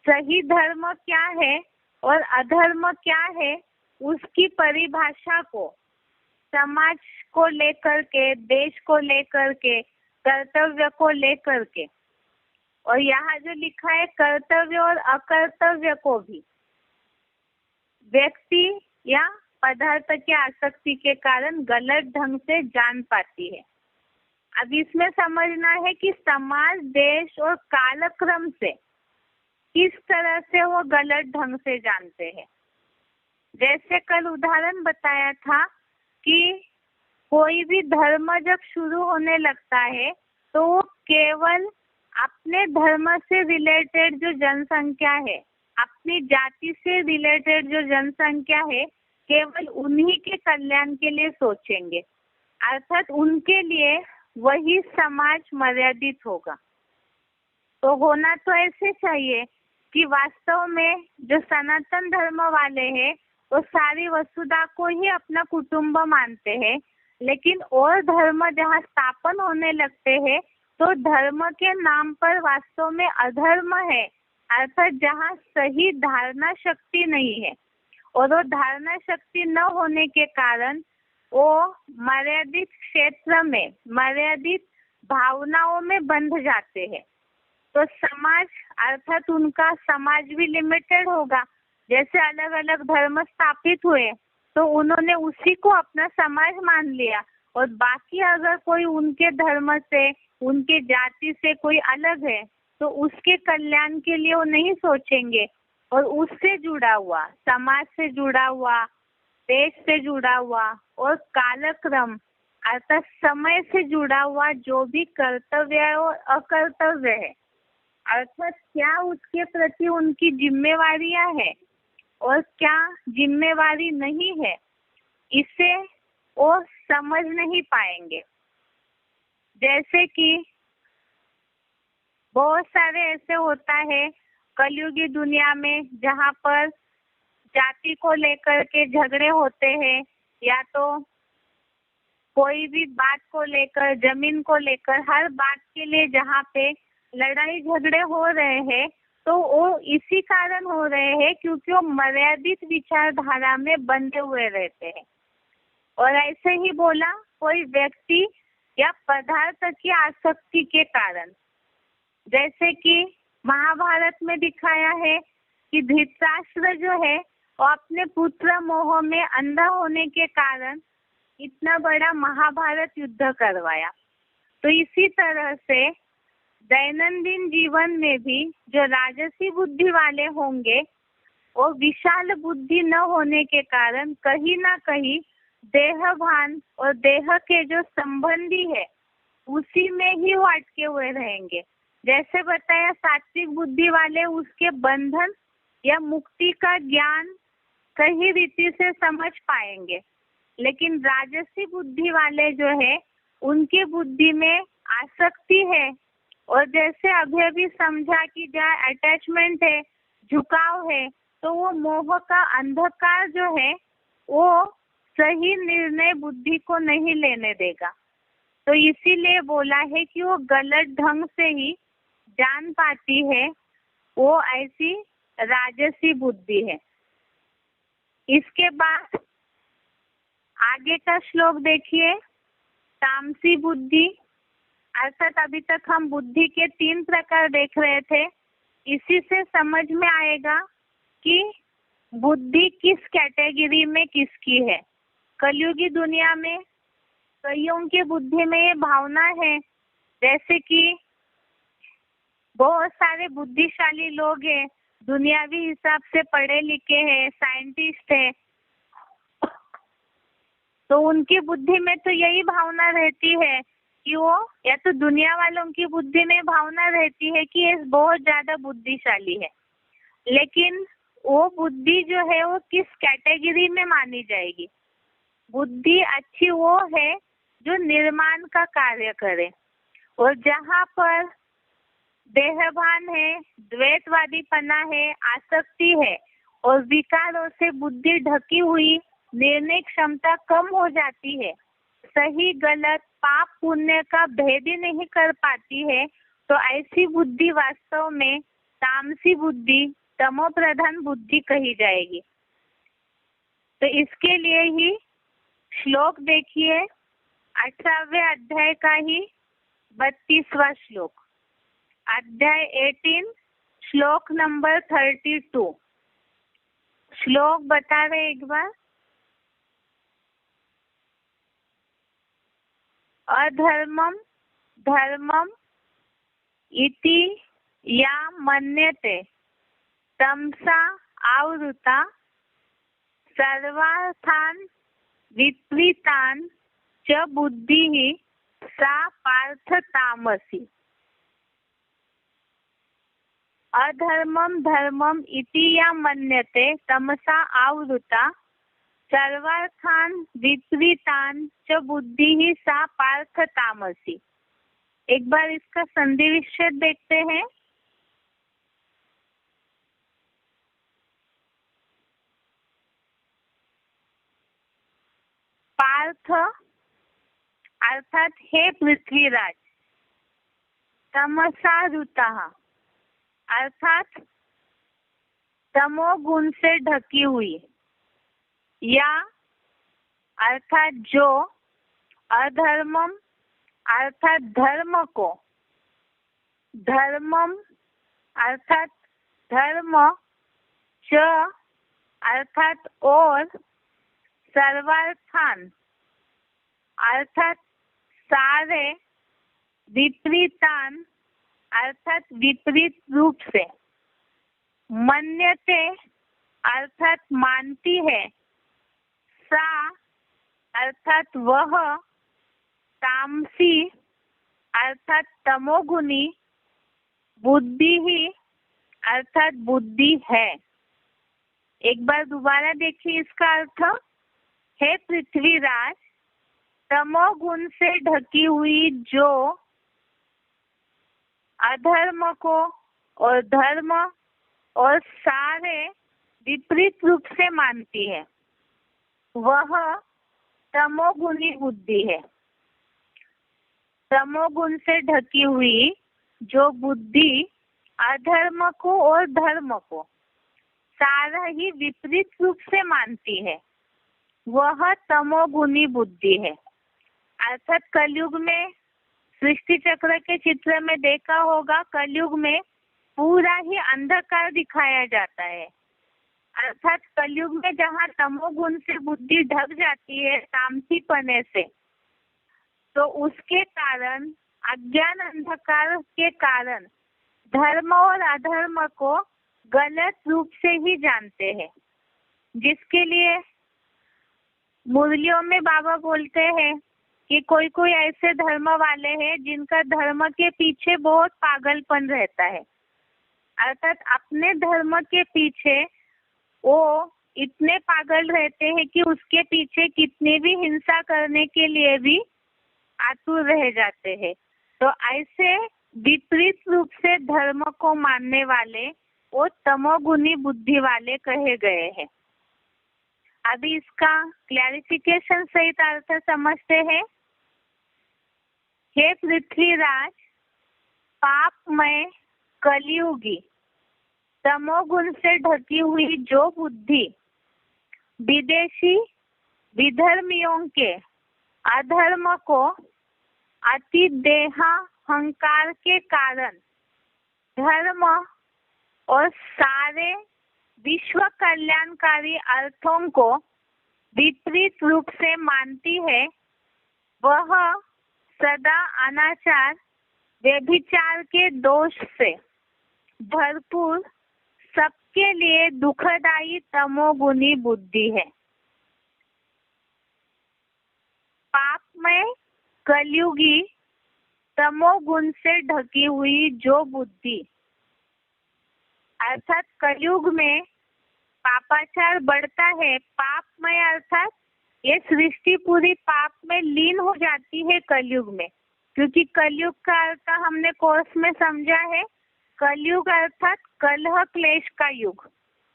सही धर्म क्या है और अधर्म क्या है उसकी परिभाषा को समाज को लेकर के, देश को लेकर के, कर्तव्य को लेकर के, और यहाँ जो लिखा है कर्तव्य और अकर्तव्य को भी व्यक्ति या पदार्थ की आसक्ति के कारण गलत ढंग से जान पाती है। अब इसमें समझना है कि समाज, देश और कालक्रम से किस तरह से वो गलत ढंग से जानते हैं। जैसे कल उदाहरण बताया था कि कोई भी धर्म जब शुरू होने लगता है तो वो केवल अपने धर्म से रिलेटेड जो जनसंख्या है, अपनी जाति से रिलेटेड जो जनसंख्या है, केवल उन्हीं के कल्याण के लिए सोचेंगे, अर्थात उनके लिए वही समाज मर्यादित होगा। तो होना तो ऐसे चाहिए कि वास्तव में जो सनातन धर्म वाले हैं वो सारी वसुधा को ही अपना कुटुंब मानते हैं, लेकिन और धर्म जहाँ स्थापन होने लगते हैं तो धर्म के नाम पर वास्तव में अधर्म है, अर्थात जहाँ सही धारणा शक्ति नहीं है, और वो धारणा शक्ति न होने के कारण वो मर्यादित क्षेत्र में, मर्यादित भावनाओं में बंध जाते हैं। तो समाज अर्थात उनका समाज भी लिमिटेड होगा। जैसे अलग अलग धर्म स्थापित हुए तो उन्होंने उसी को अपना समाज मान लिया, और बाकी अगर कोई उनके धर्म से, उनके जाति से कोई अलग है तो उसके कल्याण के लिए वो नहीं सोचेंगे, और उससे जुड़ा हुआ, समाज से जुड़ा हुआ, देश से जुड़ा हुआ और कालक्रम अर्थात समय से जुड़ा हुआ जो भी कर्तव्य और अकर्तव्य है, अर्थात क्या उसके प्रति उनकी जिम्मेवारियां है और क्या जिम्मेवारी नहीं है, इसे वो समझ नहीं पाएंगे। जैसे कि बहुत सारे ऐसे होता है कलयुगी दुनिया में जहाँ पर जाति को लेकर के झगड़े होते हैं, या तो कोई भी बात को लेकर, जमीन को लेकर, हर बात के लिए जहाँ पे लड़ाई झगड़े हो रहे हैं तो वो इसी कारण हो रहे हैं क्योंकि वो मर्यादित विचारधारा में बंधे हुए रहते हैं। और ऐसे ही बोला कोई व्यक्ति या पदार्थ की आसक्ति के कारण, जैसे कि महाभारत में दिखाया है कि धृतराष्ट्र जो है वो अपने पुत्र मोह में अंधा होने के कारण इतना बड़ा महाभारत युद्ध करवाया। तो इसी तरह से दैनंदिन जीवन में भी जो राजसी बुद्धि वाले होंगे वो विशाल बुद्धि न होने के कारण कहीं ना कहीं देहभान और देह के जो संबंधी है उसी में ही वो अटके हुए रहेंगे। जैसे बताया सात्विक बुद्धि वाले उसके बंधन या मुक्ति का ज्ञान कई रीति से समझ पाएंगे, लेकिन राजसी बुद्धि वाले जो है उनकी बुद्धि में आसक्ति है, और जैसे अभी समझा कि जहाँ अटैचमेंट है, झुकाव है, तो वो मोह का अंधकार जो है वो सही निर्णय बुद्धि को नहीं लेने देगा। तो इसीलिए बोला है कि वो गलत ढंग से ही जान पाती है, वो ऐसी राजसी बुद्धि है। इसके बाद आगे का श्लोक देखिए, तामसी बुद्धि, अर्थात अभी तक हम बुद्धि के 3 प्रकार देख रहे थे। इसी से समझ में आएगा कि बुद्धि किस कैटेगरी में किसकी है। कलयुगी दुनिया में कईयों की बुद्धि में ये भावना है, जैसे कि बहुत सारे बुद्धिशाली लोग हैं, दुनियावी हिसाब से पढ़े लिखे हैं, साइंटिस्ट हैं, तो उनकी बुद्धि में तो यही भावना रहती है कि वो, या तो दुनिया वालों की बुद्धि में भावना रहती है कि ये बहुत ज्यादा बुद्धिशाली है, लेकिन वो बुद्धि जो है वो किस कैटेगरी में मानी जाएगी। बुद्धि अच्छी वो है जो निर्माण का कार्य करे, और जहाँ पर देहभान है, द्वैतवादीपना है, आसक्ति है और विकारों से बुद्धि ढकी हुई, निर्णय क्षमता कम हो जाती है, सही गलत पाप पुण्य का भेद ही नहीं कर पाती है, तो ऐसी बुद्धि वास्तव में तामसी बुद्धि, तमो प्रधान बुद्धि कही जाएगी। तो इसके लिए ही श्लोक देखिए, 18वें अध्याय का ही 32वां श्लोक, अध्याय 18 श्लोक नंबर 32। श्लोक बता रहे एक बार। अधर्मम धर्मम इति या मन्यते तमसा आवृता सर्वार्थान विपरीतान च बुद्धि सा पार्थ तामसी। अधर्मम धर्मम इति या मन्यते तमसा आवृता सर्वार्थान विपरीतान च बुद्धि सा पार्थ तामसी। एक बार इसका संधि विच्छेद देखते हैं। पार्थ अर्थात हे पृथ्वीराज, तमसावृता अर्थात तमोगुण से ढकी हुई, या अर्थात जो अधर्मम अर्थात धर्म को, धर्मम अर्थात धर्म, च अर्थात और, सर्वार्थान अर्थात सारे, विपरीतान अर्थात विपरीत रूप से, मन्यते अर्थात मानती है, सा अर्थात वह, तामसी अर्थात तमोगुनी, बुद्धि ही अर्थात बुद्धि है। एक बार दोबारा देखिए इसका अर्थ। हे पृथ्वीराज, तमोगुण से ढकी हुई जो अधर्म को और धर्म और सारे विपरीत रूप से मानती है, वह तमोगुणी बुद्धि है। तमोगुण से ढकी हुई जो बुद्धि अधर्म को और धर्म को सारा ही विपरीत रूप से मानती है, वह तमोगुणी बुद्धि है। अर्थात कलयुग में सृष्टि चक्र के चित्र में देखा होगा, कलयुग में पूरा ही अंधकार दिखाया जाता है। अर्थात कलयुग में जहाँ तमोगुण से बुद्धि ढक जाती है तामसीपने से, तो उसके कारण, अज्ञान अंधकार के कारण धर्म और अधर्म को गलत रूप से ही जानते हैं, जिसके लिए मुरलियों में बाबा बोलते हैं कि कोई कोई ऐसे धर्म वाले हैं जिनका धर्म के पीछे बहुत पागलपन रहता है। अर्थात अपने धर्म के पीछे वो इतने पागल रहते हैं कि उसके पीछे कितनी भी हिंसा करने के लिए भी आतुर रह जाते हैं। तो ऐसे विपरीत रूप से धर्म को मानने वाले वो तमोगुणी बुद्धि वाले कहे गए हैं। अभी इसका क्लैरिफिकेशन सहित अर्थ समझते हैं। हे पृथ्वीराज, पापमय कलियुगी तमोगुण से ढकी हुई जो बुद्धि विदेशी विधर्मियों के अधर्म को अति देहाहंकार के कारण धर्म और सारे विश्व कल्याणकारी अर्थों को विपरीत रूप से मानती है, वह सदा अनाचार व्यभिचार के दोष से भरपूर सबके लिए दुखदायी तमोगुणी बुद्धि है। पापमय कलयुगी तमोगुण से ढकी हुई जो बुद्धि, अर्थात कलयुग में पापाचार बढ़ता है। पापमय अर्थात ये सृष्टि पूरी पाप में लीन हो जाती है कलयुग में, क्योंकि कलयुग का अर्थ हमने कोर्स में समझा है। कलयुग अर्थात कलह क्लेश का युग,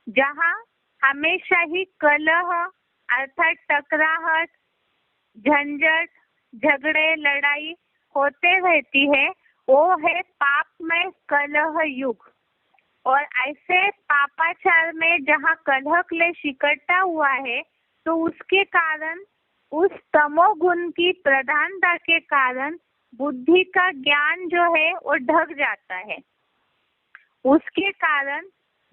जहाँ हमेशा ही कलह अर्थात टकराहट, झंझट, झगड़े, लड़ाई होते रहती है, वो है पापमय कलह युग। और ऐसे पापाचार में जहाँ कलह क्लेश इकट्ठा हुआ है तो उसके कारण, उस तमोगुण की प्रधानता के कारण बुद्धि का ज्ञान जो है वो ढक जाता है। उसके कारण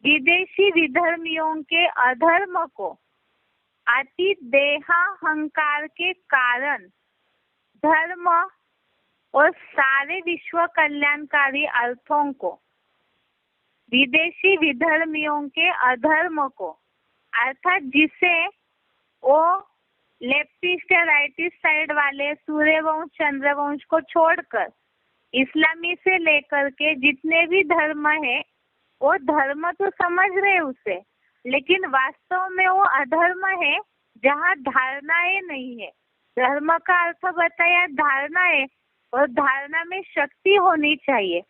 विदेशी विधर्मियों के अधर्म को अति देहाहंकार के कारण धर्म और सारे विश्व कल्याणकारी अर्थों को, विदेशी विधर्मियों के अधर्म को, अर्थात जिसे वो लेफ्टिस्ट या राइटिस्ट साइड वाले सूर्यवंश चंद्रवंश को छोड़कर इस्लामी से लेकर के जितने भी धर्म है वो धर्म तो समझ रहे उसे, लेकिन वास्तव में वो अधर्म है जहाँ धारणाएं नहीं है। धर्म का अर्थ बताया धारणा है, और धारणा में शक्ति होनी चाहिए,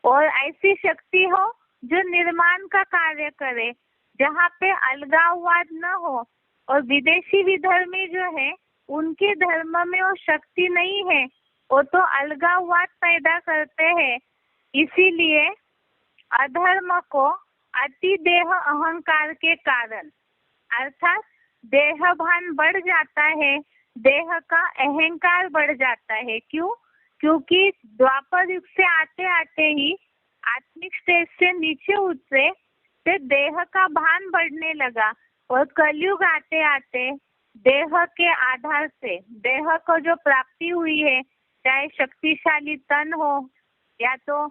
और ऐसी शक्ति हो जो निर्माण का कार्य करे, जहाँ पे अलगाववाद न हो। और विदेशी विधर्मी जो है उनके धर्म में वो शक्ति नहीं है, वो तो अलगाववाद पैदा करते हैं। इसीलिए अधर्म को अति देह अहंकार के कारण, अर्थात देह भान बढ़ जाता है, देह का अहंकार बढ़ जाता है। क्यों? क्योंकि द्वापर युग से आते आते ही आत्मिक स्टेज से नीचे उतरे से देह का भान बढ़ने लगा, और कलयुग आते आते देह के आधार से, देह को जो प्राप्ति हुई है, चाहे शक्तिशाली तन हो या तो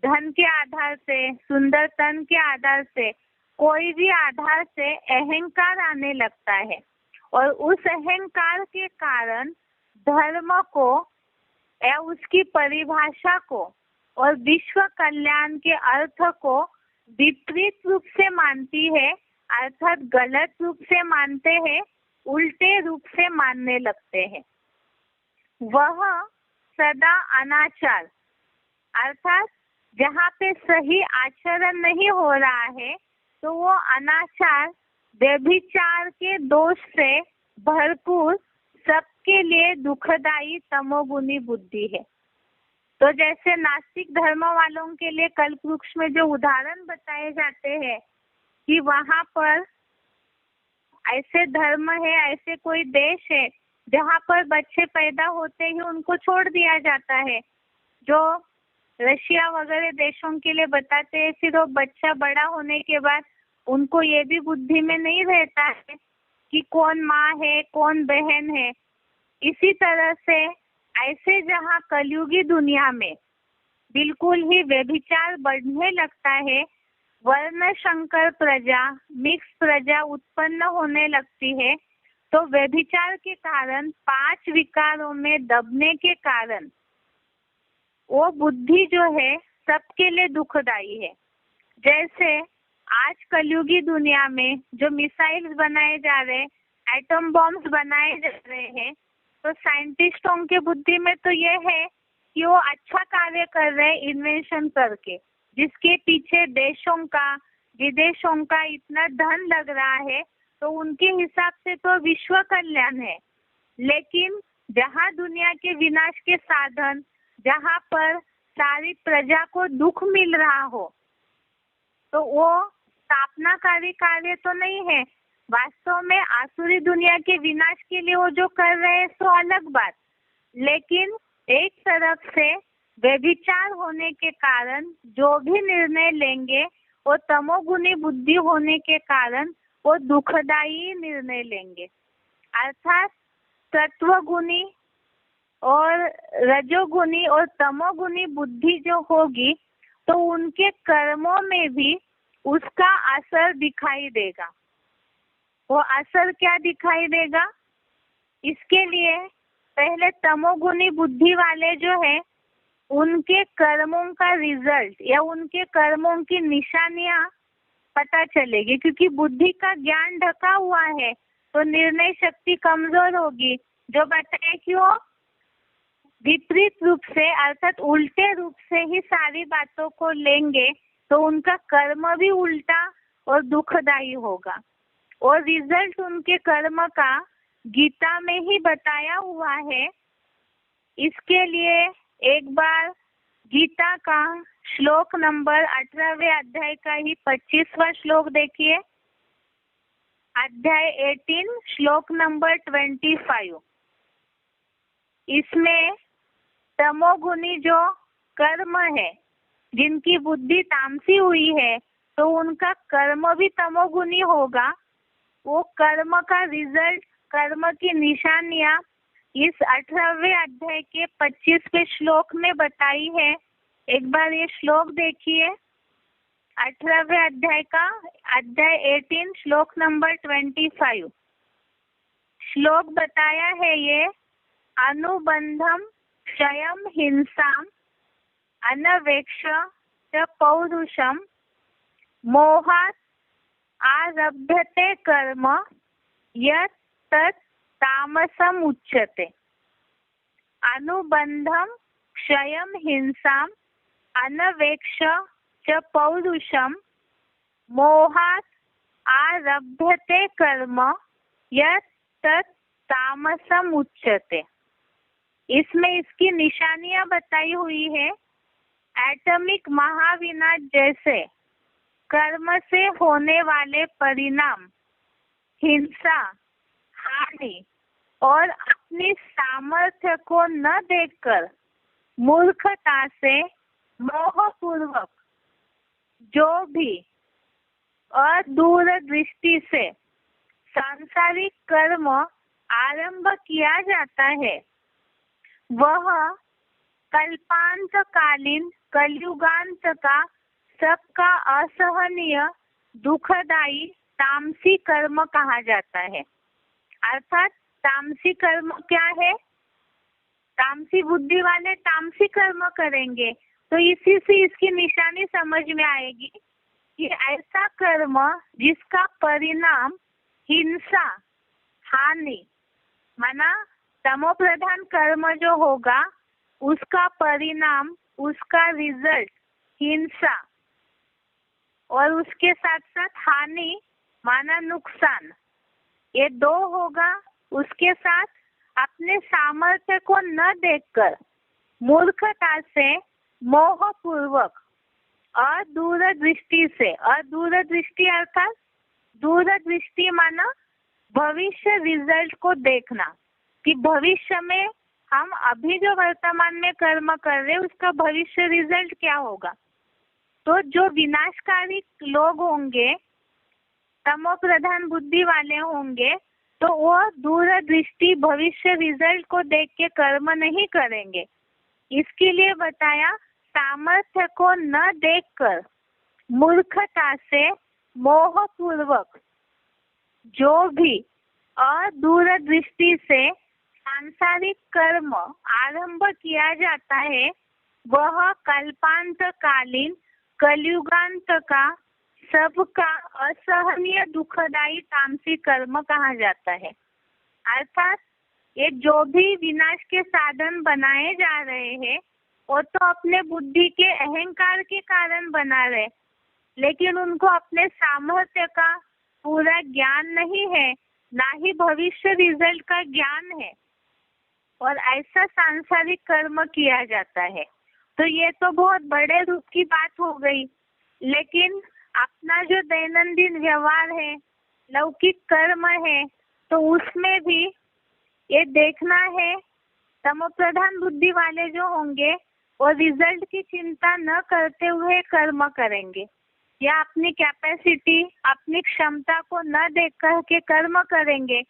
धन के आधार से, सुंदर तन के आधार से, कोई भी आधार से अहंकार आने लगता है, और उस अहंकार के कारण धर्म को या उसकी परिभाषा को और विश्व कल्याण के अर्थ को विपरीत रूप से मानती है, अर्थात गलत रूप से मानते हैं, उल्टे रूप से मानने लगते हैं। वह सदा अनाचार, अर्थात जहाँ पे सही आचरण नहीं हो रहा है तो वो अनाचार, व्यभिचार के दोष से भरपूर, सबके लिए दुखदायी तमोगुनी बुद्धि है। तो जैसे नास्तिक धर्म वालों के लिए कल्प वृक्ष में जो उदाहरण बताए जाते हैं कि वहाँ पर ऐसे धर्म है, ऐसे कोई देश है जहाँ पर बच्चे पैदा होते ही उनको छोड़ दिया जाता है, जो रशिया वगैरह देशों के लिए बताते हैं। फिर वो बच्चा बड़ा होने के बाद उनको ये भी बुद्धि में नहीं रहता है कि कौन माँ है कौन बहन है। इसी तरह से ऐसे जहाँ कलयुगी दुनिया में बिल्कुल ही व्यभिचार बढ़ने लगता है, वर्ण शंकर प्रजा, मिक्स प्रजा उत्पन्न होने लगती है, तो व्यभिचार के कारण 5 विकारों में दबने के कारण वो बुद्धि जो है सबके लिए दुखदाई है। जैसे आज कलयुगी दुनिया में जो मिसाइल्स बनाए जा रहे, एटम बॉम्ब्स बनाए जा रहे हैं, तो साइंटिस्टों के बुद्धि में तो ये है कि वो अच्छा कार्य कर रहे हैं इन्वेंशन करके, जिसके पीछे देशों का, विदेशों का इतना धन लग रहा है, तो उनके हिसाब से तो विश्व कल्याण है। लेकिन जहाँ दुनिया के विनाश के साधन, जहाँ पर सारी प्रजा को दुख मिल रहा हो, तो वो स्थापनाकारी कार्य तो नहीं है। वास्तव में आसुरी दुनिया के विनाश के लिए वो जो कर रहे हैं तो अलग बात, लेकिन एक तरफ से व्यभिचार होने के कारण जो भी निर्णय लेंगे वो तमोगुनी बुद्धि होने के कारण वो दुखदायी निर्णय लेंगे। अर्थात सत्वगुनी और रजोगुनी और तमोगुनी बुद्धि जो होगी तो उनके कर्मों में भी उसका असर दिखाई देगा। वो असर क्या दिखाई देगा? इसके लिए पहले तमोगुनी बुद्धि वाले जो है उनके कर्मों का रिजल्ट या उनके कर्मों की निशानियां पता चलेगी, क्योंकि बुद्धि का ज्ञान ढका हुआ है तो निर्णय शक्ति कमजोर होगी। जो बताए कि वो विपरीत रूप से अर्थात उल्टे रूप से ही सारी बातों को लेंगे तो उनका कर्म भी उल्टा और दुखदायी होगा, और रिजल्ट उनके कर्म का गीता में ही बताया हुआ है। इसके लिए एक बार गीता का श्लोक नंबर 18वें अध्याय का ही 25वां श्लोक देखिए। अध्याय 18 श्लोक नंबर 25। इसमें तमोगुणी जो कर्म है, जिनकी बुद्धि तामसी हुई है, तो उनका कर्म भी तमोगुणी होगा। वो कर्म का रिजल्ट, कर्म की निशानियां इस 18वें अध्याय के 25वें श्लोक में बताई है। एक बार ये श्लोक देखिए। 18वें अध्याय का अध्याय 18 श्लोक नंबर 25। श्लोक बताया है ये, अनुबंधम क्षयम हिंसाम अनवेक्ष च पौरुषम मोहात् आरभ्यते कर्म यत् तत् तामसम उच्यते। अनुबंधम क्षयम हिंसाम अनवेक्ष च पौरुषम मोहात् आरभ्यते कर्म यत् तत् तामसम उच्यते। इसमें इसकी निशानियां बताई हुई है। एटॉमिक महाविनाश जैसे कर्म से होने वाले परिणाम, हिंसा, हानि और अपनी सामर्थ्य को न देखकर मूर्खता से मोहपूर्वक जो भी अदूरदृष्टि से सांसारिक कर्म आरंभ किया जाता है, वह कल्पांतकालीन कलयुगांत का सबका असहनीय दुखदायी तामसी कर्म कहा जाता है। अर्थात तामसी कर्म क्या है? तामसी बुद्धि वाले तामसी कर्म करेंगे, तो इसी से इसकी निशानी समझ में आएगी कि ऐसा कर्म जिसका परिणाम हिंसा, हानि, माना तमो प्रधान कर्म जो होगा उसका परिणाम, उसका रिजल्ट हिंसा और उसके साथ साथ हानि माना नुकसान, ये दो होगा। उसके साथ अपने सामर्थ्य को न देखकर मूर्खता से मोहपूर्वक अदूरदृष्टि से, अदूरदृष्टि अर्थात दूरदृष्टि माना भविष्य रिजल्ट को देखना कि भविष्य में हम अभी जो वर्तमान में कर्म कर रहे हैं उसका भविष्य रिजल्ट क्या होगा। तो जो विनाशकारी लोग होंगे, तमो प्रधान बुद्धि वाले होंगे, तो वो दूरदृष्टि भविष्य रिजल्ट को देख के कर्म नहीं करेंगे। इसके लिए बताया, सामर्थ्य को न देखकर मूर्खता से मोहपूर्वक जो भी अदूरदृष्टि से सांसारिक कर्म आरंभ किया जाता है, वह कल्पांतकालीन कलयुगांत का सबका असहनीय दुखदायी तामसी कर्म कहा जाता है। अर्थात ये जो भी विनाश के साधन बनाए जा रहे हैं, वो तो अपने बुद्धि के अहंकार के कारण बना रहे, लेकिन उनको अपने सामर्थ्य का पूरा ज्ञान नहीं है, ना ही भविष्य रिजल्ट का ज्ञान है, और ऐसा सांसारिक कर्म किया जाता है। तो ये तो बहुत बड़े रूप की बात हो गई। लेकिन अपना जो दैनंदिन व्यवहार है, लौकिक कर्म है, तो उसमें भी ये देखना है, तमोप्रधान बुद्धि वाले जो होंगे वो रिजल्ट की चिंता न करते हुए कर्म करेंगे, या अपनी कैपेसिटी, अपनी क्षमता को न देख कर के कर्म करेंगे,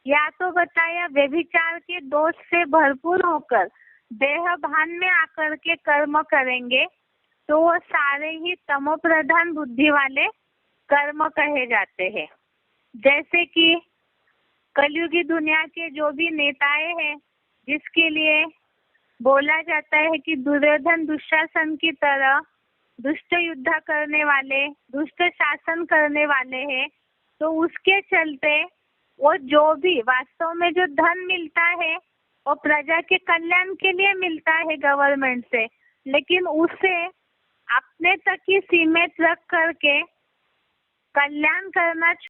या तो बताया व्यभिचार के दोष से भरपूर होकर देह भान में आकर के कर्म करेंगे, तो वो सारे ही तमो प्रधान बुद्धि वाले कर्म कहे जाते हैं। जैसे कि कलयुगी दुनिया के जो भी नेताएं हैं, जिसके लिए बोला जाता है कि दुर्योधन दुशासन की तरह दुष्ट युद्ध करने वाले, दुष्ट शासन करने वाले हैं, तो उसके चलते वो जो भी वास्तव में जो धन मिलता है वो प्रजा के कल्याण के लिए मिलता है गवर्नमेंट से, लेकिन उसे अपने तक ही सीमित रख करके कल्याण करना